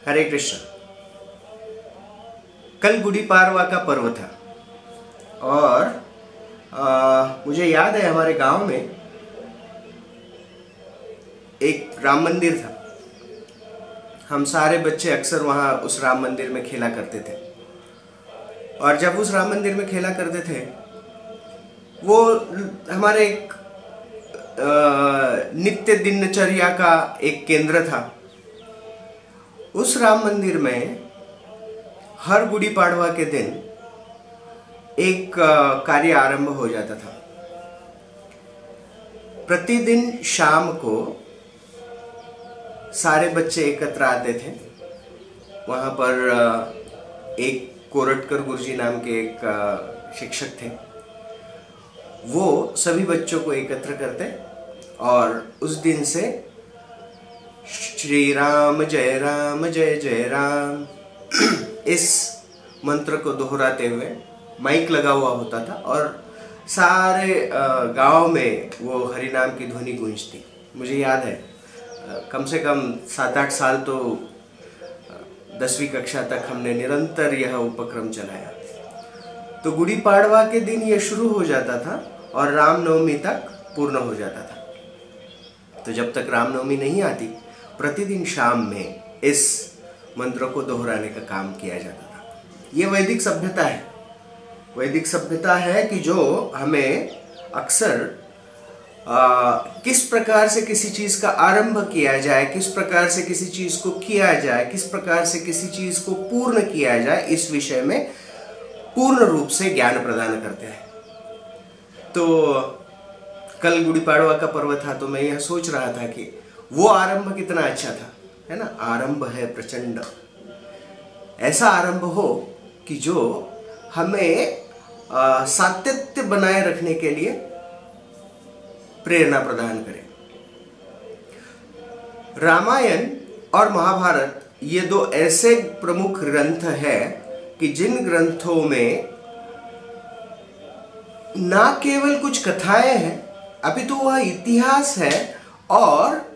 हरे कृष्ण। कल गुड़ी पाड़वा का पर्व था और मुझे याद है हमारे गांव में एक राम मंदिर था। हम सारे बच्चे अक्सर वहाँ उस राम मंदिर में खेला करते थे और जब उस राम मंदिर में खेला करते थे वो हमारे एक नित्य दिनचर्या का एक केंद्र था। उस राम मंदिर में हर गुड़ी पाड़वा के दिन एक कार्य आरंभ हो जाता था। प्रतिदिन शाम को सारे बच्चे एकत्र आते थे। वहाँ पर एक कोरटकर गुरुजी नाम के एक शिक्षक थे। वो सभी बच्चों को एकत्र करते और उस दिन से श्री राम जय जय राम इस मंत्र को दोहराते हुए माइक लगा हुआ होता था और सारे गांव में वो हरि नाम की ध्वनि गूंजती। मुझे याद है कम से कम 7-8 साल तो 10वीं कक्षा तक हमने निरंतर यह उपक्रम चलाया। तो गुड़ी पाड़वा के दिन ये शुरू हो जाता था और रामनवमी तक पूर्ण हो जाता था। तो जब तक रामनवमी नहीं आती प्रतिदिन शाम में इस मंत्र को दोहराने का काम किया जाता था। ये वैदिक सभ्यता है। वैदिक सभ्यता है कि जो हमें अक्सर किस प्रकार से किसी चीज का आरंभ किया जाए, किस प्रकार से किसी चीज को किया जाए, किस प्रकार से किसी चीज को पूर्ण किया जाए, इस विषय में पूर्ण रूप से ज्ञान प्रदान करते हैं। तो कल गुड़ी पाड़वा का पर्व था तो मैं यह सोच रहा था कि वो आरंभ कितना अच्छा था, है ना। आरंभ है प्रचंड। ऐसा आरंभ हो कि जो हमें सातत्य बनाए रखने के लिए प्रेरणा प्रदान करे। रामायण और महाभारत ये दो ऐसे प्रमुख ग्रंथ हैं कि जिन ग्रंथों में ना केवल कुछ कथाएं हैं अपितु वह इतिहास है और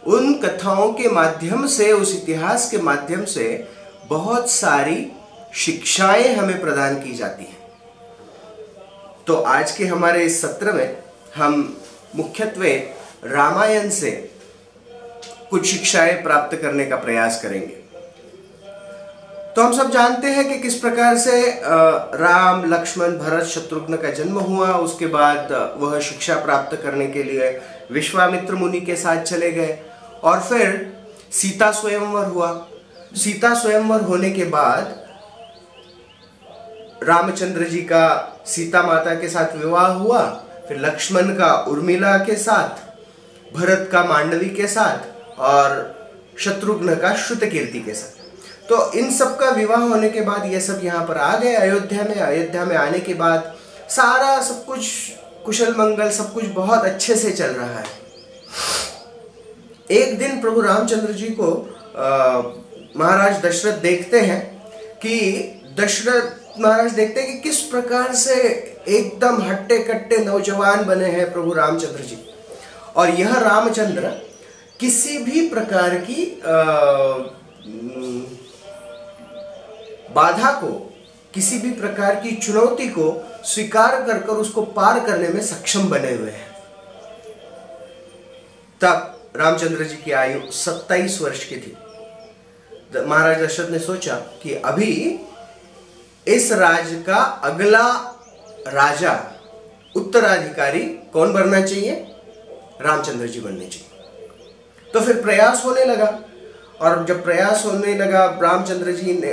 उन कथाओं के माध्यम से, उस इतिहास के माध्यम से बहुत सारी शिक्षाएं हमें प्रदान की जाती हैं। तो आज के हमारे इस सत्र में हम मुख्यत्वे रामायण से कुछ शिक्षाएं प्राप्त करने का प्रयास करेंगे। तो हम सब जानते हैं कि किस प्रकार से राम, लक्ष्मण, भरत, शत्रुघ्न का जन्म हुआ। उसके बाद वह शिक्षा प्राप्त करने के लिए विश्वामित्र मुनि के साथ चले गए और फिर सीता स्वयंवर हुआ। सीता स्वयंवर होने के बाद रामचंद्र जी का सीता माता के साथ विवाह हुआ, फिर लक्ष्मण का उर्मिला के साथ, भरत का मांडवी के साथ और शत्रुघ्न का श्रुतकीर्ति के साथ। तो इन सब का विवाह होने के बाद ये सब यहाँ पर आ गए अयोध्या में। अयोध्या में आने के बाद सारा सब कुछ कुशल मंगल, सब कुछ बहुत अच्छे से चल रहा है। एक दिन प्रभु रामचंद्र जी को महाराज दशरथ देखते हैं कि दशरथ महाराज देखते हैं कि किस प्रकार से एकदम हट्टे कट्टे नौजवान बने हैं प्रभु रामचंद्र जी। और यह रामचंद्र किसी भी प्रकार की बाधा को, किसी भी प्रकार की चुनौती को स्वीकार कर कर उसको पार करने में सक्षम बने हुए हैं। तब रामचंद्र जी की आयु 27 वर्ष की थी। महाराज दशरथ ने सोचा कि अभी इस राज्य का अगला राजा, उत्तराधिकारी कौन बनना चाहिए? रामचंद्र जी बनने चाहिए। तो फिर प्रयास होने लगा और जब प्रयास होने लगा रामचंद्र जी ने,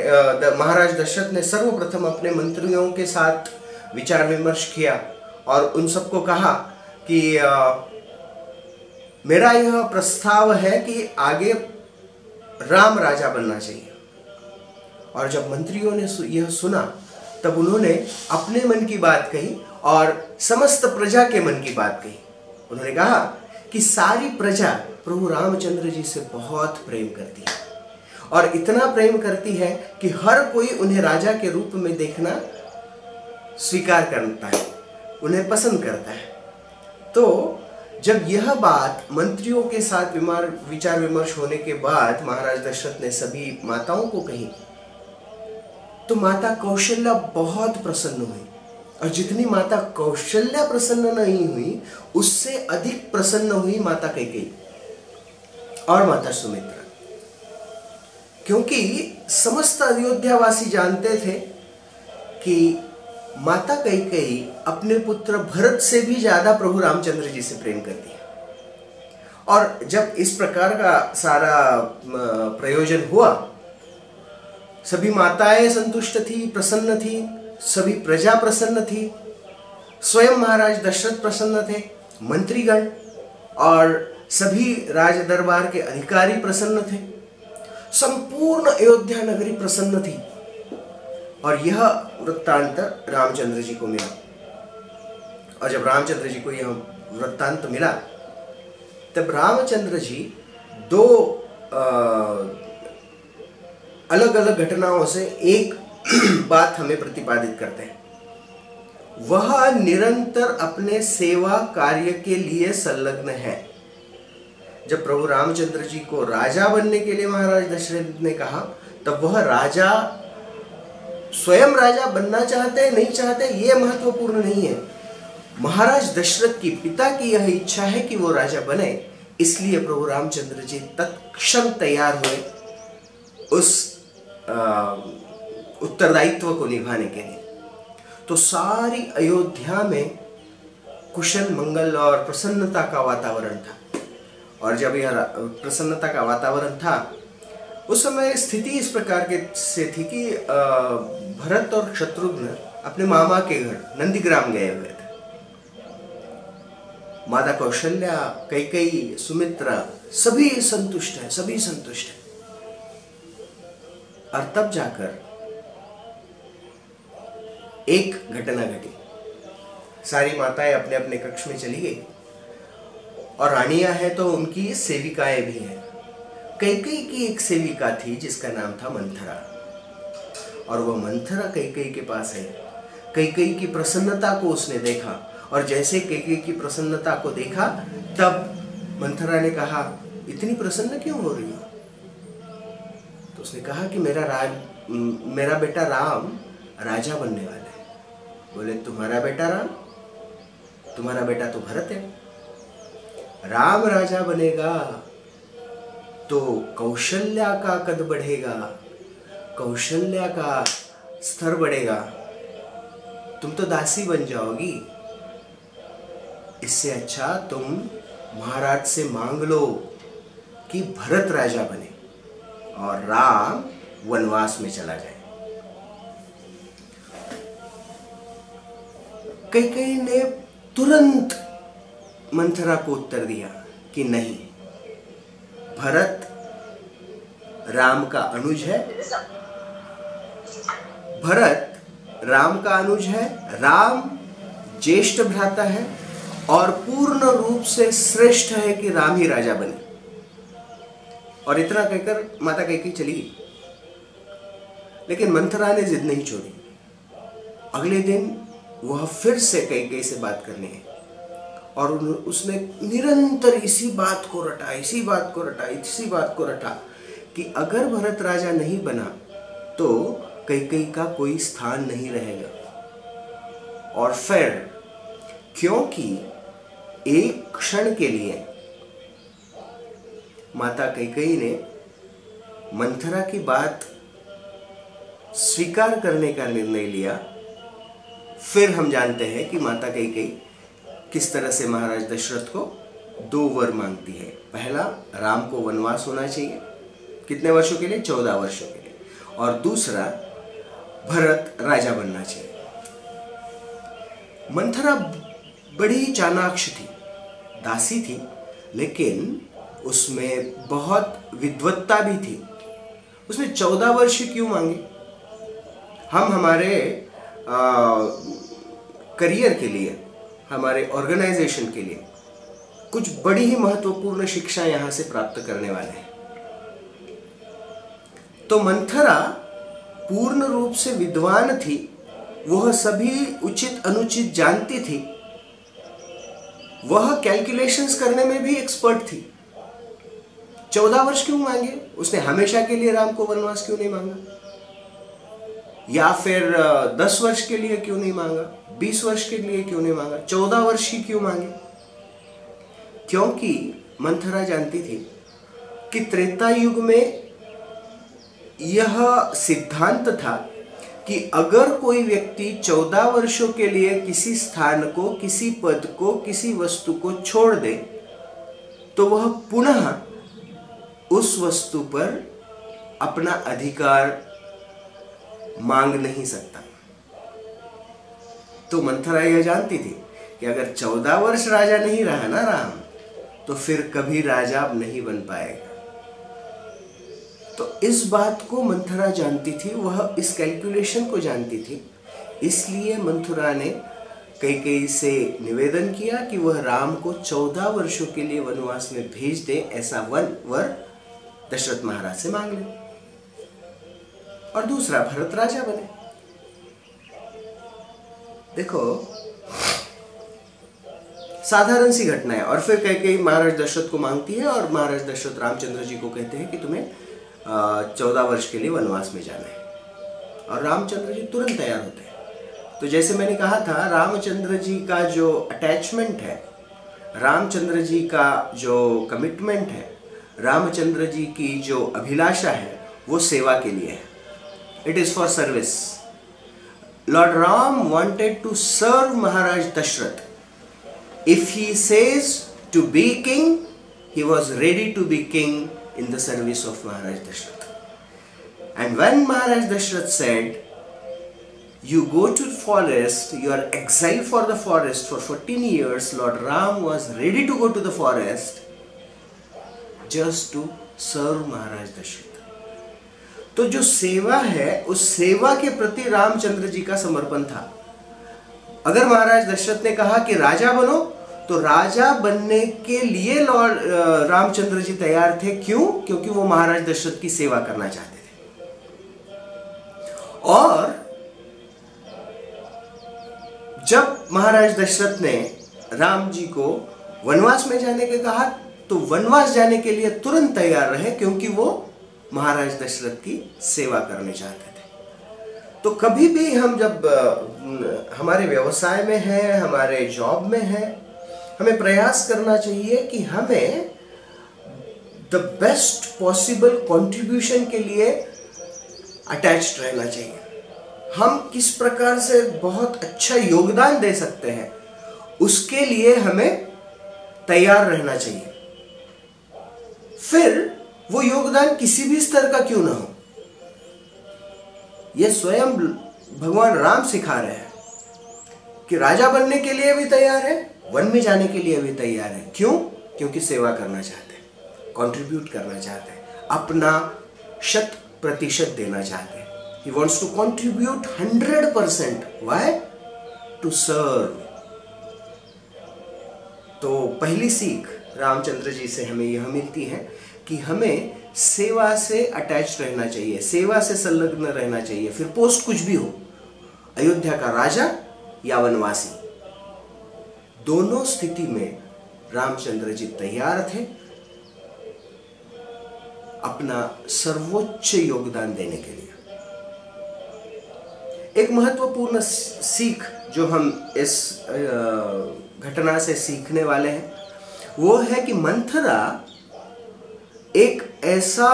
महाराज दशरथ ने सर्वप्रथम अपने मंत्रियों के साथ विचार विमर्श किया और उन सबको कहा कि मेरा यह प्रस्ताव है कि आगे राम राजा बनना चाहिए। और जब मंत्रियों ने यह सुना तब उन्होंने अपने मन की बात कही और समस्त प्रजा के मन की बात कही। उन्होंने कहा कि सारी प्रजा प्रभु रामचंद्र जी से बहुत प्रेम करती है और इतना प्रेम करती है कि हर कोई उन्हें राजा के रूप में देखना स्वीकार करता है, उन्हें पसंद करता है। तो जब यह बात मंत्रियों के साथ विचार विमर्श होने के बाद महाराज दशरथ ने सभी माताओं को कही, तो माता कौशल्या बहुत प्रसन्न हुई। और जितनी माता कौशल्या प्रसन्न नहीं हुई, उससे अधिक प्रसन्न हुई माता कैकेयी और माता सुमित्रा, क्योंकि समस्त अयोध्यावासी जानते थे कि माता कैकेयी अपने पुत्र भरत से भी ज्यादा प्रभु रामचंद्र जी से प्रेम करती है। और जब इस प्रकार का सारा प्रयोजन हुआ, सभी माताएं संतुष्ट थी, प्रसन्न थी, सभी प्रजा प्रसन्न थी, स्वयं महाराज दशरथ प्रसन्न थे, मंत्रीगण और सभी राज दरबार के अधिकारी प्रसन्न थे, संपूर्ण अयोध्या नगरी प्रसन्न थी। और यह वृत्तांत रामचंद्र जी को मिला। और जब रामचंद्र जी को यह वृत्तांत मिला, तब रामचंद्र जी दो अलग अलग घटनाओं से एक बात हमें प्रतिपादित करते हैं। वह निरंतर अपने सेवा कार्य के लिए संलग्न है। जब प्रभु रामचंद्र जी को राजा बनने के लिए महाराज दशरथ ने कहा, तब वह राजा स्वयं राजा बनना चाहते हैं, नहीं चाहते, यह महत्वपूर्ण नहीं है। महाराज दशरथ की पिता की यह इच्छा है कि वो राजा बने, इसलिए प्रभु रामचंद्र जी तत्क्षण तैयार हुए उस उत्तरदायित्व को निभाने के लिए। तो सारी अयोध्या में कुशल मंगल और प्रसन्नता का वातावरण था। और जब यह प्रसन्नता का वातावरण था, उस समय स्थिति इस प्रकार के से थी कि भरत और शत्रुघ्न अपने मामा के घर नंदीग्राम गए हुए थे। माता कौशल्या, कैकेयी, सुमित्रा सभी संतुष्ट हैं, सभी संतुष्ट हैं। और तब जाकर एक घटना घटी। सारी माताएं अपने अपने कक्ष में चली गई और रानियां हैं तो उनकी सेविकाएं भी हैं। कैकेयी की एक सेविका थी जिसका नाम था मंथरा, और वह मंथरा कैकेयी के पास है। कैकेयी की प्रसन्नता को उसने देखा, और जैसे कैकेयी की प्रसन्नता को देखा, तब मंथरा ने कहा, इतनी प्रसन्न क्यों हो रही हो? तो उसने कहा कि मेरा बेटा राम राजा बनने वाला है। बोले, तुम्हारा बेटा राम? तुम्हारा बेटा तो भरत है। राम राजा बनेगा तो कौशल्या का कद बढ़ेगा, कौशल्या का स्तर बढ़ेगा, तुम तो दासी बन जाओगी। इससे अच्छा तुम महाराज से मांग लो कि भरत राजा बने और राम वनवास में चला जाए। कैकेयी ने तुरंत मंथरा को उत्तर दिया कि नहीं, भरत राम का अनुज है, भरत राम का अनुज है, राम ज्येष्ठ भ्राता है और पूर्ण रूप से श्रेष्ठ है कि राम ही राजा बने। और इतना कहकर माता कैकेयी चली गई। लेकिन मंथरा ने जिद नहीं छोड़ी। अगले दिन वह फिर से कैकेयी से बात करने है, और उसने निरंतर इसी बात को रटा, इसी बात को रटा, इसी बात को रटा कि अगर भरत राजा नहीं बना तो कैकेयी का कोई स्थान नहीं रहेगा। और फिर क्योंकि एक क्षण के लिए माता कैकेयी ने मंथरा की बात स्वीकार करने का निर्णय लिया, फिर हम जानते हैं कि माता कैकेयी किस तरह से महाराज दशरथ को 2 वर मांगती है। पहला, राम को वनवास होना चाहिए, कितने वर्षों के लिए? 14 वर्षों के लिए। और दूसरा, भरत राजा बनना चाहिए। मंथरा बड़ी चाणाक्ष थी, दासी थी, लेकिन उसमें बहुत विद्वत्ता भी थी। उसने 14 वर्ष क्यों मांगे? हम हमारे करियर के लिए, हमारे ऑर्गेनाइजेशन के लिए कुछ बड़ी ही महत्वपूर्ण शिक्षा यहां से प्राप्त करने वाले हैं। तो मंथरा पूर्ण रूप से विद्वान थी, वह सभी उचित अनुचित जानती थी, वह कैलकुलेशंस करने में भी एक्सपर्ट थी। 14 वर्ष क्यों मांगे? उसने हमेशा के लिए राम को वनवास क्यों नहीं मांगा? या फिर 10 वर्ष के लिए क्यों नहीं मांगा? 20 वर्ष के लिए क्यों नहीं मांगा? 14 वर्ष ही क्यों मांगे? क्योंकि मंथरा जानती थी कि त्रेता युग में यह सिद्धांत था कि अगर कोई व्यक्ति 14 वर्षों के लिए किसी स्थान को, किसी पद को, किसी वस्तु को छोड़ दे तो वह पुनः उस वस्तु पर अपना अधिकार मांग नहीं सकता। तो मंथरा यह जानती थी कि अगर 14 वर्ष राजा नहीं रहा ना राम, तो फिर कभी राजा नहीं बन पाएगा। तो इस बात को मंथरा जानती थी, वह इस कैलकुलेशन को जानती थी। इसलिए मंथरा ने कैकेयी से निवेदन किया कि वह राम को 14 वर्षों के लिए वनवास में भेज दे, ऐसा वर दशरथ महाराज से मांग ले और दूसरा भरत राजा बने। देखो, साधारण सी घटना है। और फिर कैकेयी महाराज दशरथ को मांगती है और महाराज दशरथ रामचंद्र जी को कहते हैं कि तुम्हें 14 वर्ष के लिए वनवास में जाना है। और रामचंद्र जी तुरंत तैयार होते हैं। तो जैसे मैंने कहा था, रामचंद्र जी का जो अटैचमेंट है, रामचंद्र जी का जो कमिटमेंट है, रामचंद्र जी की जो अभिलाषा है, वो सेवा के लिए है। It is for service. Lord Ram wanted to serve Maharaj Dashrath. If he says to be king, he was ready to be king in the service of Maharaj Dashrath. And when Maharaj Dashrath said, you go to the forest, you are exiled for the forest for 14 years, Lord Ram was ready to go to the forest just to serve Maharaj Dashrath. तो जो सेवा है, उस सेवा के प्रति रामचंद्र जी का समर्पण था। अगर महाराज दशरथ ने कहा कि राजा बनो, तो राजा बनने के लिए लॉर्ड रामचंद्र जी तैयार थे। क्यों? क्योंकि वो महाराज दशरथ की सेवा करना चाहते थे। और जब महाराज दशरथ ने राम जी को वनवास में जाने के कहा, तो वनवास जाने के लिए तुरंत तैयार रहे, क्योंकि वो महाराज दशरथ की सेवा करने चाहते थे। तो कभी भी हम जब हमारे व्यवसाय में हैं, हमारे जॉब में हैं, हमें प्रयास करना चाहिए कि हमें द बेस्ट पॉसिबल कंट्रीब्यूशन के लिए अटैच्ड रहना चाहिए। हम किस प्रकार से बहुत अच्छा योगदान दे सकते हैं, उसके लिए हमें तैयार रहना चाहिए। फिर वो योगदान किसी भी स्तर का क्यों ना हो। यह स्वयं भगवान राम सिखा रहे हैं कि राजा बनने के लिए भी तैयार है, वन में जाने के लिए भी तैयार है। क्यों? क्योंकि सेवा करना चाहते हैं, कंट्रीब्यूट करना चाहते हैं, अपना 100% देना चाहते हैं। He wants to contribute 100%. Why? To serve. तो पहली सीख रामचंद्र जी से हमें यह मिलती है कि हमें सेवा से अटैच रहना चाहिए, सेवा से संलग्न रहना चाहिए। फिर पोस्ट कुछ भी हो, अयोध्या का राजा या वनवासी, दोनों स्थिति में रामचंद्र जी तैयार थे अपना सर्वोच्च योगदान देने के लिए। एक महत्वपूर्ण सीख जो हम इस घटना से सीखने वाले हैं, वो है कि मंथरा एक ऐसा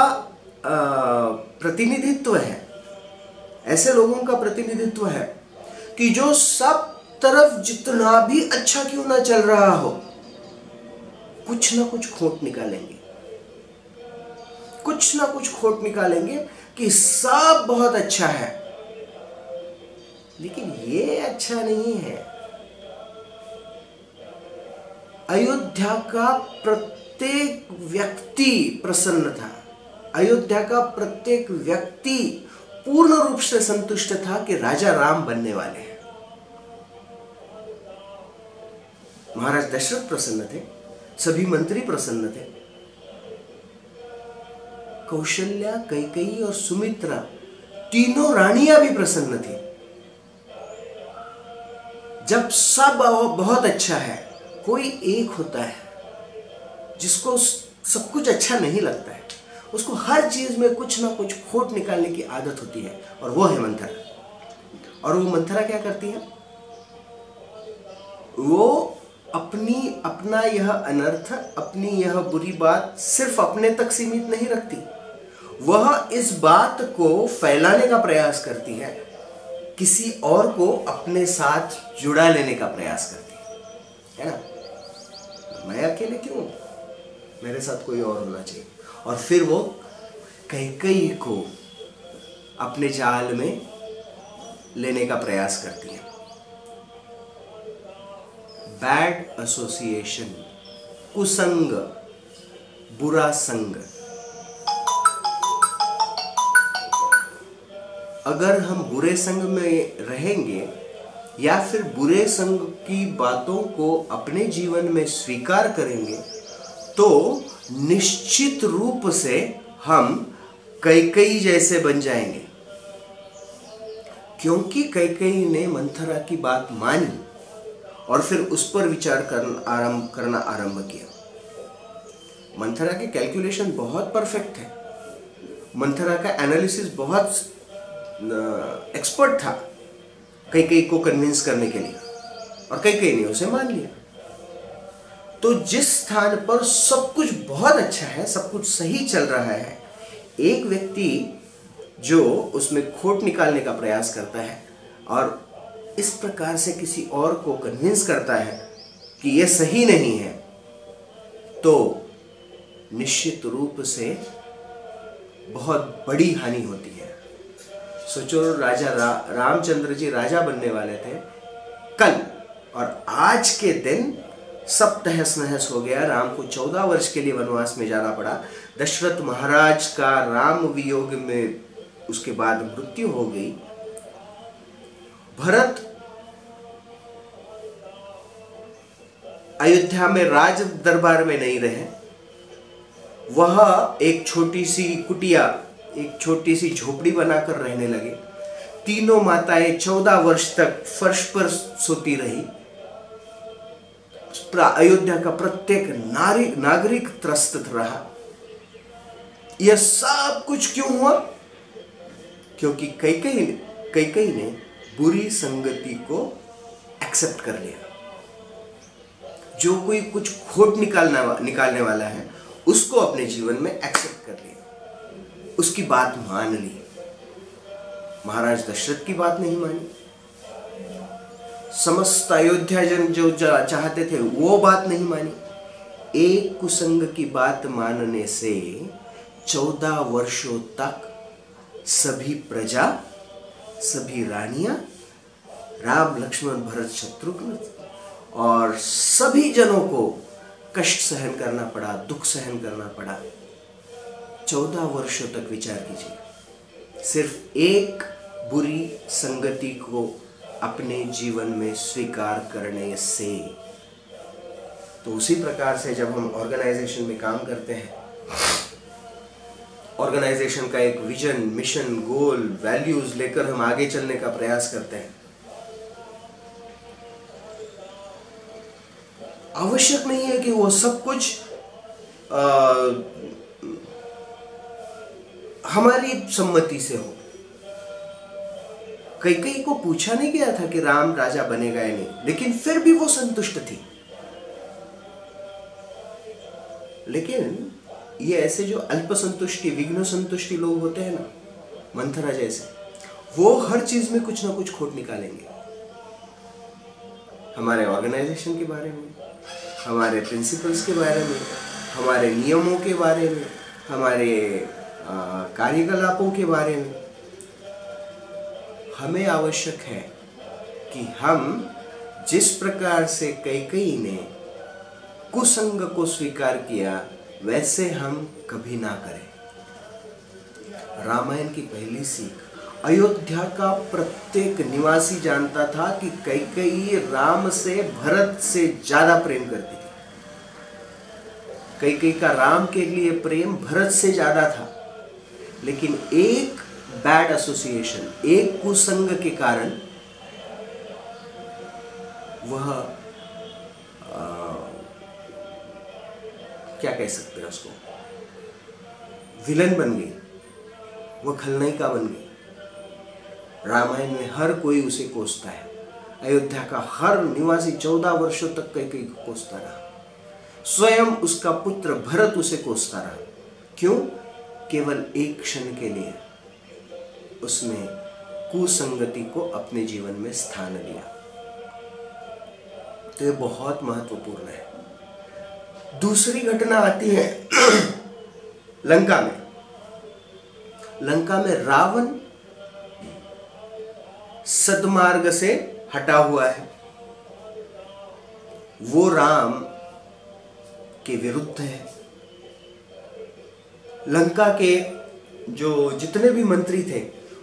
प्रतिनिधित्व है, ऐसे लोगों का प्रतिनिधित्व है कि जो सब तरफ जितना भी अच्छा क्यों ना चल रहा हो, कुछ ना कुछ खोट निकालेंगे, कुछ ना कुछ खोट निकालेंगे कि सब बहुत अच्छा है, लेकिन ये अच्छा नहीं है। अयोध्या का प्रत्येक व्यक्ति प्रसन्न था, अयोध्या का प्रत्येक व्यक्ति पूर्ण रूप से संतुष्ट था कि राजा राम बनने वाले हैं। महाराज दशरथ प्रसन्न थे, सभी मंत्री प्रसन्न थे, कौशल्या, कैकेयी और सुमित्रा तीनों रानियां भी प्रसन्न थी। जब सब बहुत अच्छा है, कोई एक होता है जिसको सब कुछ अच्छा नहीं लगता है, उसको हर चीज में कुछ ना कुछ खोट निकालने की आदत होती है, और वो है मंथरा। और वो मंथरा क्या करती है, वो अपना यह अनर्थ, अपनी यह बुरी बात सिर्फ अपने तक सीमित नहीं रखती, वह इस बात को फैलाने का प्रयास करती है, किसी और को अपने साथ जुड़ा लेने का प्रयास करती है ना। मैं अकेले क्यों, मेरे साथ कोई और होना चाहिए। और फिर वो कैकेयी को अपने जाल में लेने का प्रयास करती है। बैड एसोसिएशन, कुसंग, बुरा संग। अगर हम बुरे संग में रहेंगे या फिर बुरे संग की बातों को अपने जीवन में स्वीकार करेंगे, तो निश्चित रूप से हम कैकेयी जैसे बन जाएंगे। क्योंकि कैकेयी ने मंथरा की बात मानी और फिर उस पर विचार करना आरंभ किया। मंथरा के कैलकुलेशन बहुत परफेक्ट है, मंथरा का एनालिसिस बहुत एक्सपर्ट था कैकेयी को कन्विंस करने के लिए, और कैकेयी ने उसे मान लिया। तो जिस स्थान पर सब कुछ बहुत अच्छा है, सब कुछ सही चल रहा है, एक व्यक्ति जो उसमें खोट निकालने का प्रयास करता है और इस प्रकार से किसी और को कन्विंस करता है कि यह सही नहीं है, तो निश्चित रूप से बहुत बड़ी हानि होती है। सोचो, राजा रामचंद्र जी राजा बनने वाले थे कल, और आज के दिन सब तहस नहस हो गया। राम को 14 वर्ष के लिए वनवास में जाना पड़ा। दशरथ महाराज का राम वियोग में उसके बाद मृत्यु हो गई। भरत अयोध्या में राज दरबार में नहीं रहे, वह एक छोटी सी कुटिया, एक छोटी सी झोपड़ी बनाकर रहने लगे। तीनों माताएं 14 वर्ष तक फर्श पर सोती रही। अयोध्या का प्रत्येक नागरिक त्रस्त रहा। यह सब कुछ क्यों हुआ? क्योंकि कैकेयी ने बुरी संगति को एक्सेप्ट कर लिया। जो कोई कुछ खोट निकालने वाला है, उसको अपने जीवन में एक्सेप्ट कर लिया, उसकी बात मान ली। महाराज दशरथ की बात नहीं मानी, समस्त अयोध्या जन जो चाहते थे वो बात नहीं मानी। एक कुसंग की बात मानने से 14 वर्षों तक सभी प्रजा, सभी रानियां, राम लक्ष्मण भरत शत्रुघ्न और सभी जनों को कष्ट सहन करना पड़ा, दुख सहन करना पड़ा। 14 वर्षों तक विचार कीजिए, सिर्फ एक बुरी संगति को अपने जीवन में स्वीकार करने से। तो उसी प्रकार से जब हम ऑर्गेनाइजेशन में काम करते हैं, ऑर्गेनाइजेशन का एक विजन, मिशन, गोल, वैल्यूज लेकर हम आगे चलने का प्रयास करते हैं, आवश्यक नहीं है कि वो सब कुछ हमारी सम्मति से हो। कैकेयी को पूछा नहीं गया था कि राम राजा बनेगा या नहीं, लेकिन फिर भी वो संतुष्ट थी। लेकिन ये ऐसे जो अल्प संतुष्टि, विघ्न संतुष्टि लोग होते हैं ना, मंथरा जैसे, वो हर चीज में कुछ ना कुछ खोट निकालेंगे। हमारे ऑर्गेनाइजेशन के बारे में, हमारे प्रिंसिपल्स के बारे में, हमारे नियमों के बारे में, हमारे कार्यकलापों के बारे में। हमें आवश्यक है कि हम जिस प्रकार से कैकेयी ने कुसंग को स्वीकार किया, वैसे हम कभी ना करें। रामायण की पहली सीख, अयोध्या का प्रत्येक निवासी जानता था कि कैकेयी राम से, भरत से ज्यादा प्रेम करती थी। कैकेयी का राम के लिए प्रेम भरत से ज्यादा था, लेकिन एक बैड एसोसिएशन, एक कुसंग के कारण वह क्या कह सकते हैं उसको, विलन बन गई, वो खलनायिका बन गई। रामायण में हर कोई उसे कोसता है, अयोध्या का हर निवासी 14 वर्षों तक कैकेयी को कोसता रहा, स्वयं उसका पुत्र भरत उसे कोसता रहा। क्यों? केवल एक क्षण के लिए उसने कुसंगति को अपने जीवन में स्थान दिया। तो ये बहुत महत्वपूर्ण है। दूसरी घटना आती है लंका में। लंका में रावण सद्मार्ग से हटा हुआ है, वो राम के विरुद्ध है। लंका के जो जितने भी मंत्री थे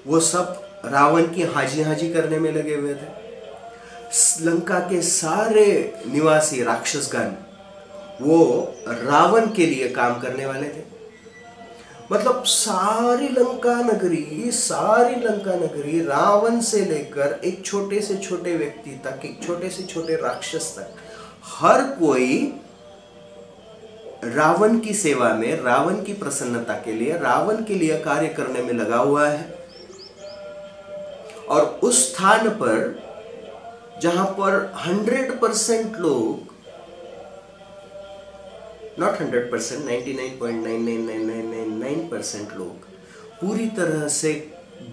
वो सब रावण की हाजी हाजी करने में लगे हुए थे। लंका के सारे निवासी राक्षसगण वो रावण के लिए काम करने वाले थे। मतलब सारी लंका नगरी रावण से लेकर एक छोटे से छोटे व्यक्ति तक, एक छोटे से छोटे राक्षस तक, हर कोई रावण की सेवा में, रावण की प्रसन्नता के लिए, रावण के लिए कार्य करने में लगा हुआ है। और उस स्थान पर जहां पर 100% लोग, नॉट 100%, 99.99999% लोग पूरी तरह से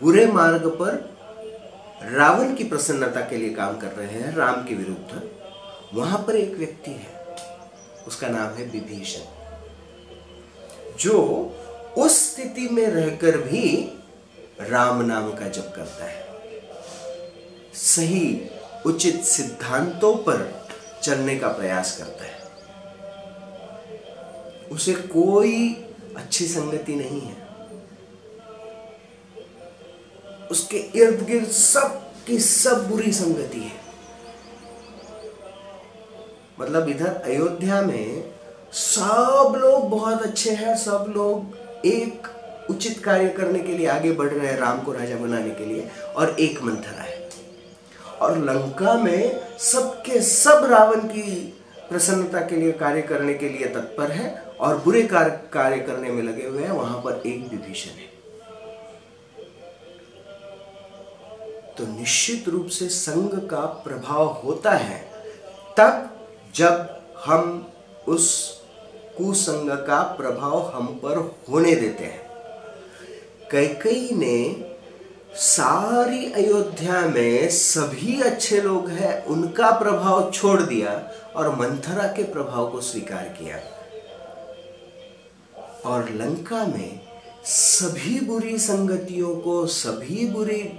बुरे मार्ग पर रावण की प्रसन्नता के लिए काम कर रहे हैं, राम के विरुद्ध, वहां पर एक व्यक्ति है, उसका नाम है विभीषण, जो उस स्थिति में रहकर भी राम नाम का जप करता है, सही उचित सिद्धांतों पर चलने का प्रयास करता है। उसे कोई अच्छी संगति नहीं है, उसके इर्द गिर्द सब की सब बुरी संगति है। मतलब इधर अयोध्या में सब लोग बहुत अच्छे हैं, सब लोग एक उचित कार्य करने के लिए आगे बढ़ रहे हैं, राम को राजा बनाने के लिए, और एक मंथरा है। और लंका में सबके सब रावण की प्रसन्नता के लिए कार्य करने के लिए तत्पर है और बुरे कार्य करने में लगे हुए हैं। वहां पर एक विभीषण है। तो निश्चित रूप से संग का प्रभाव होता है तब जब हम उस कुसंग का प्रभाव हम पर होने देते हैं। कैकेयी ने सारी अयोध्या में सभी अच्छे लोग हैं उनका प्रभाव छोड़ दिया और मंथरा के प्रभाव को स्वीकार किया, और लंका में सभी बुरी संगतियों को, सभी बुरी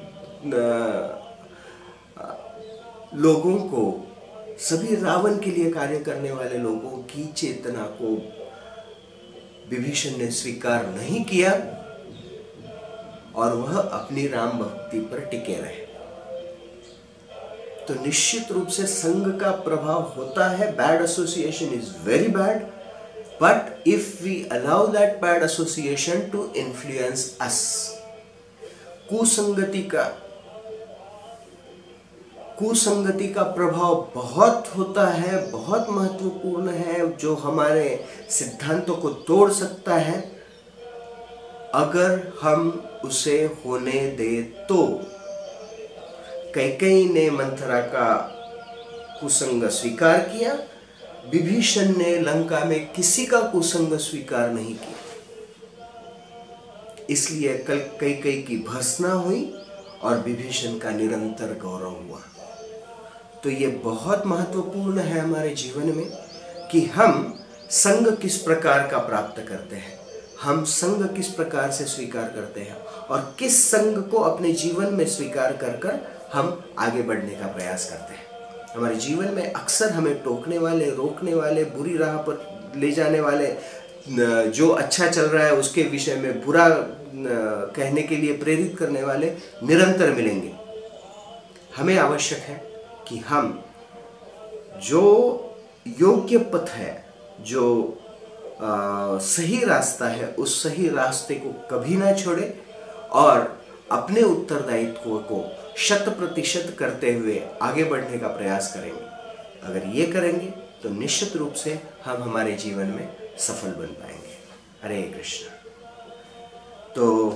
लोगों को, सभी रावण के लिए कार्य करने वाले लोगों की चेतना को विभीषण ने स्वीकार नहीं किया और वह अपनी राम भक्ति पर टिके रहे। तो निश्चित रूप से संग का प्रभाव होता है। Bad association is very bad, but if we allow that bad association to influence us, कुसंगति का प्रभाव बहुत होता है, बहुत महत्वपूर्ण है, जो हमारे सिद्धांतों को तोड़ सकता है अगर हम उसे होने दे तो। कैकेयी ने मंथरा का कुसंग स्वीकार किया, विभीषण ने लंका में किसी का कुसंग स्वीकार नहीं किया, इसलिए कल कैकेयी की भर्त्सना हुई और विभीषण का निरंतर गौरव हुआ। तो ये बहुत महत्वपूर्ण है हमारे जीवन में कि हम संग किस प्रकार का प्राप्त करते हैं, हम संग किस प्रकार से स्वीकार करते हैं और किस संग को अपने जीवन में स्वीकार कर कर हम आगे बढ़ने का प्रयास करते हैं। हमारे जीवन में अक्सर हमें टोकने वाले, रोकने वाले, बुरी राह पर ले जाने वाले, जो अच्छा चल रहा है उसके विषय में बुरा कहने के लिए प्रेरित करने वाले निरंतर मिलेंगे। हमें आवश्यक है कि हम जो योग्य पथ है, जो सही रास्ता है, उस सही रास्ते को कभी ना छोड़े और अपने उत्तरदायित्व को 100% करते हुए आगे बढ़ने का प्रयास करेंगे। अगर ये करेंगे तो निश्चित रूप से हम हमारे जीवन में सफल बन पाएंगे। हरे कृष्ण। तो